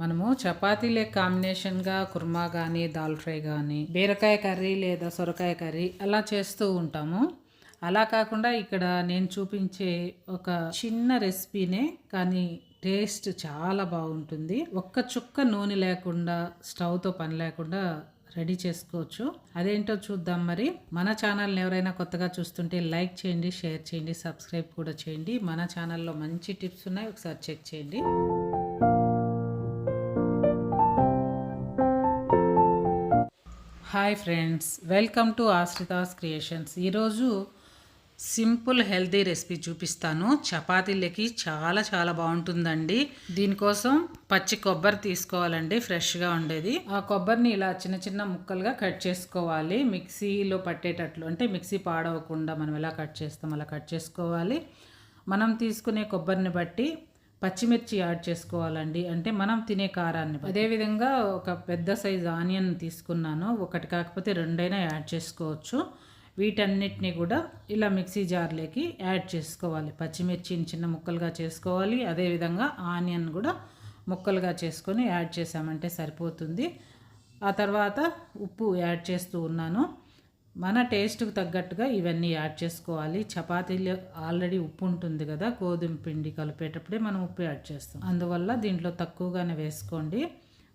మనము చపాతీలే కాంబినేషన్గా కుర్మా కానీ దాల్ ఫ్రై కానీ బీరకాయ కర్రీ లేదా సొరకాయ కర్రీ అలా చేస్తూ ఉంటాము. అలా కాకుండా ఇక్కడ నేను చూపించే ఒక చిన్న రెసిపీనే, కానీ టేస్ట్ చాలా బాగుంటుంది. ఒక్క చుక్క నూనె లేకుండా స్టవ్తో పని లేకుండా రెడీ చేసుకోవచ్చు. అదేంటో చూద్దాం. మరి మన ఛానల్ని ఎవరైనా కొత్తగా చూస్తుంటే లైక్ చేయండి, షేర్ చేయండి, సబ్స్క్రైబ్ కూడా చేయండి. మన ఛానల్లో మంచి టిప్స్ ఉన్నాయి, ఒకసారి చెక్ చేయండి. Hi friends, welcome to Ashrita's creations. ఈరోజు సింపుల్ హెల్తీ రెసిపీ చూపిస్తాను. చపాతీలకి చాలా చాలా బాగుంటుందండి. దీనికోసం పచ్చి కొబ్బరి తీసుకోవాలండి, ఫ్రెష్గా ఉండేది. ఆ కొబ్బరిని ఇలా చిన్న చిన్న ముక్కలుగా కట్ చేసుకోవాలి, మిక్సీలో పట్టేటట్లు. అంటే మిక్సీ పాడవకుండా మనం ఎలా కట్ చేస్తాం అలా కట్ చేసుకోవాలి. మనం తీసుకునే కొబ్బరిని బట్టి పచ్చిమిర్చి యాడ్ చేసుకోవాలండి, అంటే మనం తినే కారాన్ని. అదేవిధంగా ఒక పెద్ద సైజు ఆనియన్ తీసుకున్నాను, ఒకటి కాకపోతే రెండైనా యాడ్ చేసుకోవచ్చు. వీటన్నిటిని కూడా ఇలా మిక్సీ జార్లోకి యాడ్ చేసుకోవాలి. పచ్చిమిర్చిని చిన్న ముక్కలుగా చేసుకోవాలి, అదేవిధంగా ఆనియన్ కూడా ముక్కలుగా చేసుకొని యాడ్ చేసామంటే సరిపోతుంది. ఆ తర్వాత ఉప్పు యాడ్ చేస్తూ ఉన్నాను. మన టేస్ట్కి తగ్గట్టుగా ఇవన్నీ యాడ్ చేసుకోవాలి. చపాతీలో ఆల్రెడీ ఉప్పు ఉంటుంది కదా, గోధుమ పిండి కలిపేటప్పుడే మనం ఉప్పు యాడ్ చేస్తాం, అందువల్ల దీంట్లో తక్కువగానే వేసుకోండి.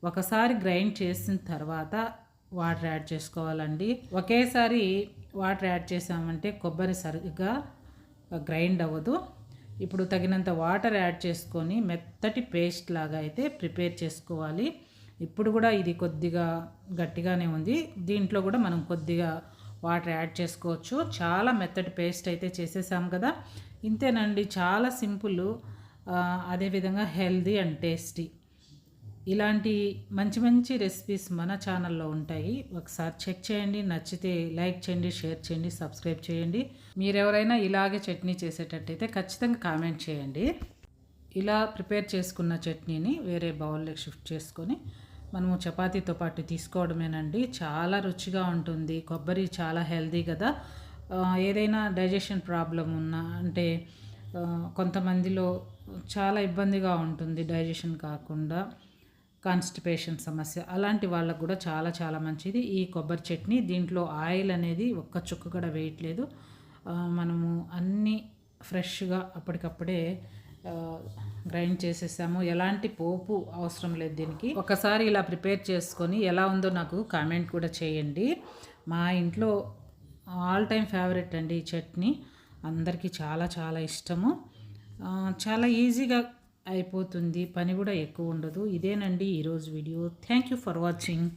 ఒకసారి గ్రైండ్ చేసిన తర్వాత వాటర్ యాడ్ చేసుకోవాలండి. ఒకేసారి వాటర్ యాడ్ చేసామంటే కొబ్బరి సరిగ్గా గ్రైండ్ అవ్వదు. ఇప్పుడు తగినంత వాటర్ యాడ్ చేసుకొని మెత్తటి పేస్ట్ లాగా అయితే ప్రిపేర్ చేసుకోవాలి. ఇప్పుడు కూడా ఇది కొద్దిగా గట్టిగానే ఉంది, దీంట్లో కూడా మనం కొద్దిగా వాటర్ యాడ్ చేసుకోవచ్చు. చాలా మెత్తటి పేస్ట్ అయితే చేసేసాం కదా, ఇంతేనండి. చాలా సింపుల్, అదేవిధంగా హెల్దీ అండ్ టేస్టీ. ఇలాంటి మంచి మంచి రెసిపీస్ మన ఛానల్లో ఉంటాయి, ఒకసారి చెక్ చేయండి. నచ్చితే లైక్ చేయండి, షేర్ చేయండి, సబ్స్క్రైబ్ చేయండి. మీరెవరైనా ఇలాగే చట్నీ చేసేటట్టయితే ఖచ్చితంగా కామెంట్ చేయండి. ఇలా ప్రిపేర్ చేసుకున్న చట్నీని వేరే బౌల్లోకి షిఫ్ట్ చేసుకొని మనము చపాతీతో పాటు తీసుకోవడమేనండి. చాలా రుచిగా ఉంటుంది. కొబ్బరి చాలా హెల్దీ కదా. ఏదైనా డైజెషన్ ప్రాబ్లం ఉన్నా, అంటే కొంతమందిలో చాలా ఇబ్బందిగా ఉంటుంది డైజెషన్ కాకుండా, కాన్స్టిపేషన్ సమస్య, అలాంటి వాళ్ళకు కూడా చాలా చాలా మంచిది ఈ కొబ్బరి చట్నీ. దీంట్లో ఆయిల్ అనేది ఒక్క చుక్క కూడా వేయట్లేదు. మనము అన్నీ ఫ్రెష్గా అప్పటికప్పుడే గ్రైండ్ చేసేసాము. ఎలాంటి పోపు అవసరం లేదు దీనికి. ఒకసారి ఇలా ప్రిపేర్ చేసుకొని ఎలా ఉందో నాకు కామెంట్ కూడా చేయండి. మా ఇంట్లో ఆల్ టైమ్ ఫేవరెట్ అండి ఈ చట్నీ, అందరికీ చాలా చాలా ఇష్టము. చాలా ఈజీగా అయిపోతుంది, పని కూడా ఎక్కువ ఉండదు. ఇదేనండి ఈరోజు video. Thank you for watching.